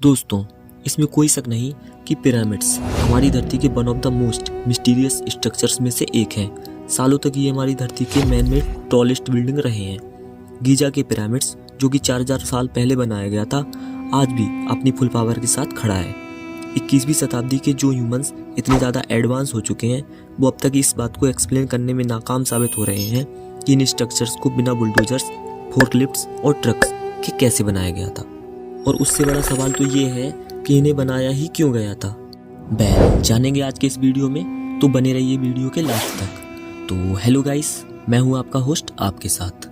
दोस्तों, इसमें कोई शक नहीं कि पिरामिड्स हमारी धरती के one of the most mysterious structures में से एक हैं। सालों तक ये हमारी धरती के मैन मेड टॉलेस्ट बिल्डिंग रहे हैं। गीजा के पिरामिड्स, जो कि 4000 साल पहले बनाया गया था, आज भी अपनी फुल पावर के साथ खड़ा है। 21वीं शताब्दी के जो ह्यूमंस इतने ज़्यादा एडवांस हो चुके हैं, वो अब तक इस बात को एक्सप्लेन करने में नाकाम साबित हो रहे हैं कि इन स्ट्रक्चर्स को बिना बुलडोजर्स, फोर्कलिफ्ट्स और ट्रक्स के कैसे बनाया गया था। और उससे बड़ा सवाल तो ये है कि इन्हें बनाया ही क्यों गया था। जानेंगे आज के इस वीडियो में, तो बने रहिए वीडियो के लास्ट तक। तो हेलो गाइस, मैं हूं आपका होस्ट आपके साथ।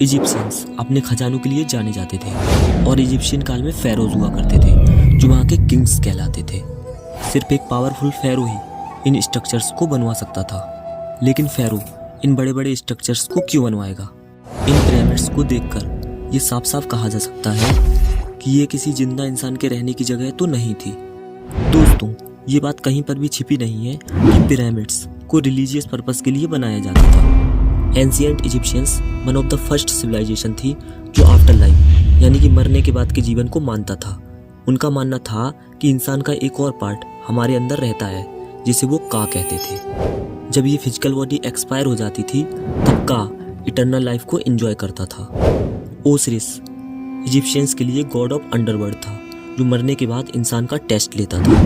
इजिप्शियंस अपने खजानों के लिए जाने जाते थे और इजिप्शियन काल में फेरोज हुआ करते थे, जो वहाँ के किंग्स कहलाते थे। सिर्फ एक पावरफुल फेरो ही इन स्ट्रक्चर्स को बनवा सकता था। लेकिन फेरो इन बड़े बड़े स्ट्रक्चर्स को क्यों बनवाएगा? इन पिरामिड्स को देखकर ये साफ साफ कहा जा सकता है कि ये किसी जिंदा इंसान के रहने की जगह तो नहीं थी। दोस्तों, ये बात कहीं पर भी छिपी नहीं है कि पिरामिड्स को रिलीजियस पर्पस के लिए बनाया जाता था। Ancient Egyptians one of the first civilization थी जो आफ्टर लाइफ यानी कि मरने के बाद के जीवन को मानता था। उनका मानना था कि इंसान का एक और पार्ट हमारे अंदर रहता है, जिसे वो का कहते थे। जब ये फिजिकल बॉडी एक्सपायर हो जाती थी, तब का इटर्नल लाइफ को एंजॉय करता था। ओसिरिस इजिप्शियंस के लिए गॉड ऑफ अंडरवर्ल्ड था, जो मरने के बाद इंसान का टेस्ट लेता था।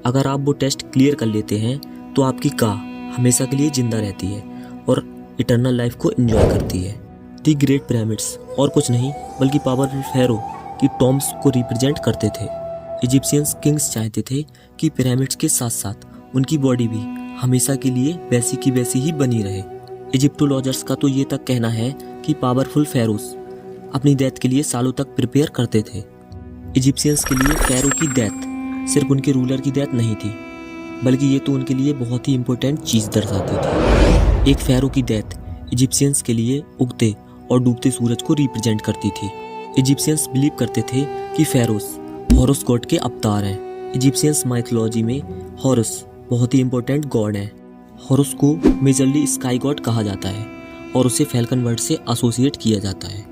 अगर आप वो टेस्ट क्लियर कर लेते हैं तो आपकी का हमेशा के लिए जिंदा रहती है और इटर्नल लाइफ को एंजॉय करती है। दी ग्रेट पिरामिड्स और कुछ नहीं बल्कि पावरफुल फेरो की टॉम्ब्स को रिप्रेजेंट करते थे। इजिप्शियंस किंग्स चाहते थे कि पिरामिड्स के साथ साथ उनकी बॉडी भी हमेशा के लिए वैसी की वैसी ही बनी रहे। इजिप्टोलॉजर्स का तो ये तक कहना है कि पावरफुल फेरोस अपनी डेथ के लिए सालों तक प्रिपेयर करते थे। इजिप्शियंस के लिए फेरो की डेथ सिर्फ उनके रूलर की डेथ नहीं थी, बल्कि ये तो उनके लिए बहुत ही इंपॉर्टेंट चीज़ दर्शाती थी। एक फेरो की डेथ इजिप्शियंस के लिए उगते और डूबते सूरज को रिप्रेजेंट करती थी। इजिप्शियंस बिलीव करते थे कि फेरोस हॉरस गॉड के अवतार हैं। इजिप्शियंस माइथोलॉजी में हॉरस बहुत ही इंपॉर्टेंट गॉड है। हॉरस को मेजरली स्काई गॉड कहा जाता है और उसे फैल्कन वर्ड से एसोसिएट किया जाता है।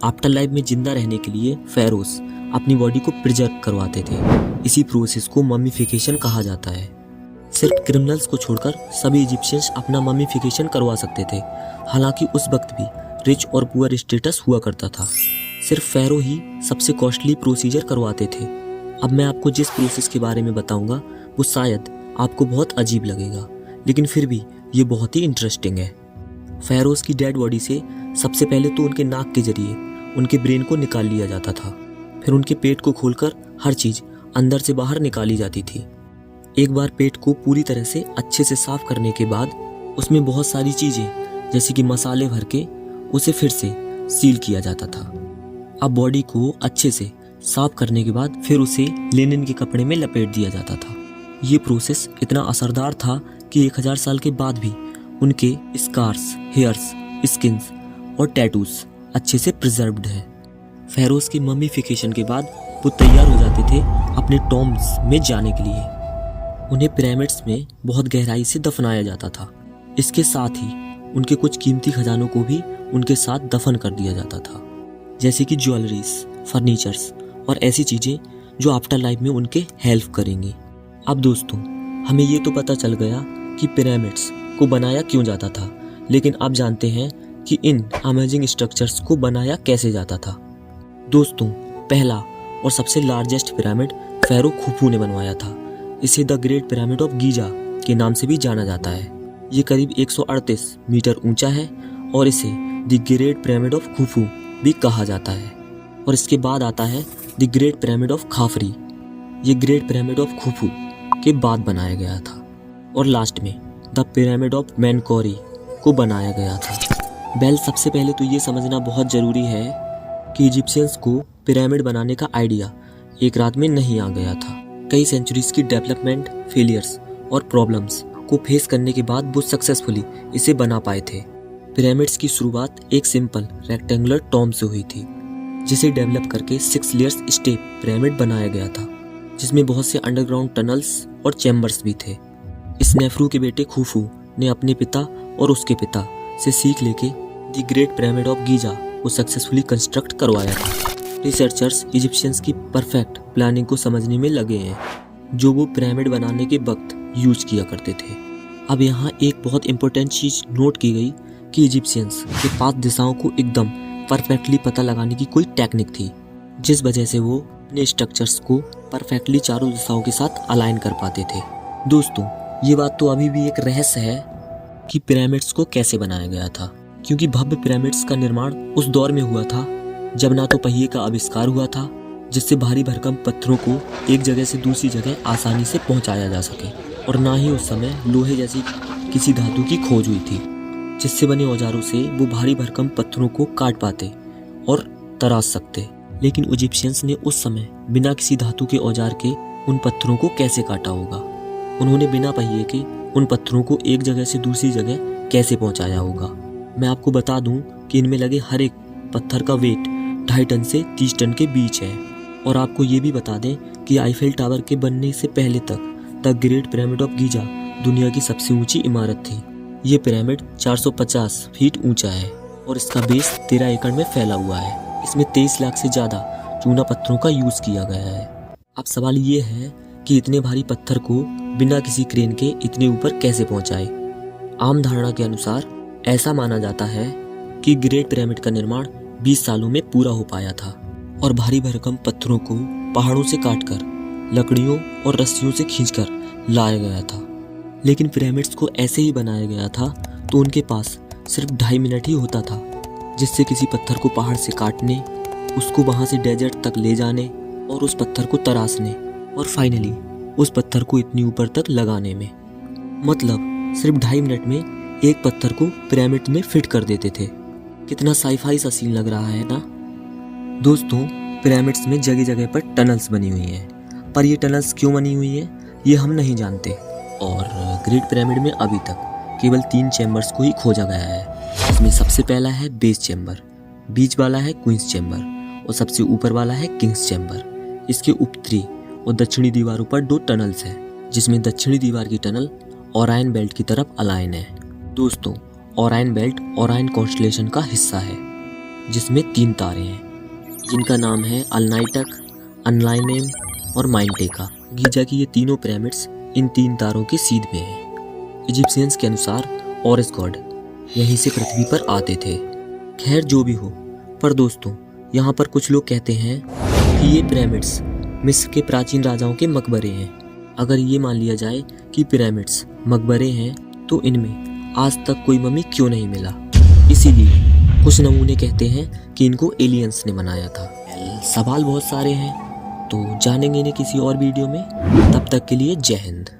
आफ्टर लाइफ में जिंदा रहने के लिए फेरोस अपनी बॉडी को प्रिजर्व करवाते थे। इसी प्रोसेस को मम्मीफिकेशन कहा जाता है। सिर्फ क्रिमिनल्स को छोड़कर सभी इजिप्शियंस अपना मम्मीफिकेशन करवा सकते थे। हालांकि उस वक्त भी रिच और पुअर स्टेटस हुआ करता था। सिर्फ फेरो ही सबसे कॉस्टली प्रोसीजर करवाते थे। अब मैं आपको जिस प्रोसेस के बारे में बताऊंगा वो शायद आपको बहुत अजीब लगेगा, लेकिन फिर भी ये बहुत ही इंटरेस्टिंग है। फेरोस की डेड बॉडी से सबसे पहले तो उनके नाक के जरिए उनके ब्रेन को निकाल लिया जाता था। फिर उनके पेट को खोलकर हर चीज़ अंदर से बाहर निकाली जाती थी। एक बार पेट को पूरी तरह से अच्छे से साफ करने के बाद उसमें बहुत सारी चीज़ें जैसे कि मसाले भर के उसे फिर से सील किया जाता था। अब बॉडी को अच्छे से साफ करने के बाद फिर उसे लिनन के कपड़े में लपेट दिया जाता था। ये प्रोसेस इतना असरदार था कि 1000 साल के बाद भी उनके स्कार्स, हेयर्स, स्किन्स और टैटूज अच्छे से प्रिजर्व्ड है। फेरोस की मम्मीफिकेशन के बाद वो तैयार हो जाते थे अपने टॉम्ब्स में जाने के लिए। उन्हें पिरामिड्स में बहुत गहराई से दफनाया जाता था। इसके साथ ही उनके कुछ कीमती खजानों को भी उनके साथ दफन कर दिया जाता था, जैसे कि ज्वेलरीज, फर्नीचर्स और ऐसी चीज़ें जो आफ्टर लाइफ में उनके हेल्प करेंगी। अब दोस्तों, हमें ये तो पता चल गया कि पिरामिड्स को बनाया क्यों जाता था, लेकिन अब जानते हैं कि इन अमेजिंग स्ट्रक्चर्स को बनाया कैसे जाता था। दोस्तों, पहला और सबसे लार्जेस्ट पिरामिड फेरो खुफू ने बनवाया था। इसे the great pyramid of Giza के नाम से भी जाना जाता है। ये करीब 138 मीटर ऊंचा है और इसे the great pyramid of Khufu भी कहा जाता है। और इसके बाद आता है द ग्रेट पिरामिड ऑफ खाफरी। ये ग्रेट पिरामिड ऑफ खुफू के बाद बनाया गया था। और लास्ट में द पिरामिड ऑफ मेनकोरी को बनाया गया था। सबसे पहले तो ये समझना बहुत ज़रूरी है कि इजिप्शियंस को पिरामिड बनाने का आइडिया एक रात में नहीं आ गया था। कई सेंचुरीज की डेवलपमेंट, फेलियर्स और प्रॉब्लम्स को फेस करने के बाद वो सक्सेसफुली इसे बना पाए थे। पिरामिड्स की शुरुआत एक सिंपल रेक्टेंगुलर टॉम्ब से हुई थी, जिसे डेवलप करके 6 लेयर्स स्टेप पिरामिड बनाया गया था, जिसमें बहुत से अंडरग्राउंड टनल्स और चैम्बर्स भी थे। इस नेफ्रू के बेटे खुफू ने अपने पिता और उसके पिता से सीख लेके the great pyramid of Giza को सक्सेसफुली कंस्ट्रक्ट करवाया था। रिसर्चर्स इजिप्शियंस की परफेक्ट प्लानिंग को समझने में लगे हैं, जो वो पिरामिड बनाने के वक्त यूज किया करते थे। अब यहाँ एक बहुत इंपॉर्टेंट चीज नोट की गई कि इजिप्शियंस के पास दिशाओं को एकदम परफेक्टली पता लगाने की कोई टेक्निक थी, जिस वजह से वो अपने स्ट्रक्चर्स को परफेक्टली चारों दिशाओं के साथ अलाइन कर पाते थे। दोस्तों, ये बात तो अभी भी एक रहस्य है कि पिरामिड्स को कैसे बनाया गया था, क्योंकि भव्य पिरामिड्स का निर्माण उस दौर में हुआ था जब ना तो पहिए का आविष्कार हुआ था, जिससे भारी भरकम पत्थरों को एक जगह से दूसरी जगह आसानी से पहुंचाया जा सके, और ना ही उस समय लोहे जैसी किसी धातु की खोज हुई थी, जिससे बने औजारों से वो भारी भरकम पत्थरों को काट पाते और तराश सकते। लेकिन इजिप्शियंस ने उस समय बिना किसी धातु के औजार के उन पत्थरों को कैसे काटा होगा? उन्होंने बिना पहिए के उन पत्थरों को एक जगह से दूसरी जगह कैसे पहुंचाया होगा? मैं आपको बता दूं कि इनमें लगे हर एक पत्थर का वेट 2.5 टन से 30 टन के बीच है। और आपको ये भी बता दें कि आईफेल टावर के बनने से पहले तक the great pyramid of Giza दुनिया की सबसे ऊंची इमारत थी। ये पिरामिड 450 फीट ऊंचा है और इसका बेस 13 एकड़ में फैला हुआ है। इसमें 23 लाख से ज़्यादा चूना पत्थरों का यूज़ किया गया है। अब सवाल ये है कि इतने भारी पत्थर को बिना किसी क्रेन के इतने ऊपर कैसे पहुंचाए? आम धारणा के अनुसार ऐसा माना जाता है कि ग्रेट पिरामिड का निर्माण 20 सालों में पूरा हो पाया था और भारी भरकम पत्थरों को पहाड़ों से काटकर लकड़ियों और रस्सियों से खींचकर लाया गया था। लेकिन पिरामिड्स को ऐसे ही बनाया गया था तो उनके पास सिर्फ 2.5 मिनट ही होता था, जिससे किसी पत्थर को पहाड़ से काटने, उसको वहां से डेजर्ट तक ले जाने और उस पत्थर को तराशने और फाइनली उस पत्थर को इतनी ऊपर तक लगाने में। मतलब सिर्फ 2.5 मिनट में एक पत्थर को पिरामिड में फिट कर देते थे। कितना साईफाई सा सीन लग रहा है ना? दोस्तों, पिरामिड्स में जगह जगह पर टनल्स बनी हुई हैं, पर ये टनल्स क्यों बनी हुई हैं ये हम नहीं जानते। और ग्रेट पिरामिड में अभी तक केवल 3 चैम्बर्स को ही खोजा गया है। इसमें सबसे पहला है बेस चैम्बर, बीच वाला है क्वींस चैम्बर और सबसे ऊपर वाला है किंग्स चैम्बर। इसके उत्तरी और दक्षिणी दीवारों पर 2 टनल्स हैं, जिसमें दक्षिणी दीवार की टनल ओरायन बेल्ट की तरफ अलाइन है। दोस्तों, ओरायन बेल्ट ओरायन कॉन्स्टेलेशन का हिस्सा है, जिसमें 3 तारे हैं जिनका नाम है अलनाइटक, अनलाइनेम और माइनटेका। गीजा की ये तीनों पिरामिड्स इन 3 तारों के सीध में हैं। इजिप्शियंस के अनुसार ओरिस गॉड यहीं से पृथ्वी पर आते थे। खैर जो भी हो, पर दोस्तों यहाँ पर कुछ लोग कहते हैं कि ये पिरामिड्स मिस्र के प्राचीन राजाओं के मकबरे हैं। अगर ये मान लिया जाए कि पिरामिड्स मकबरे हैं तो इनमें आज तक कोई मम्मी क्यों नहीं मिला? इसीलिए कुछ नमूने कहते हैं कि इनको एलियंस ने बनाया था। सवाल बहुत सारे हैं, तो जानेंगे इन्हें किसी और वीडियो में। तब तक के लिए जय हिंद।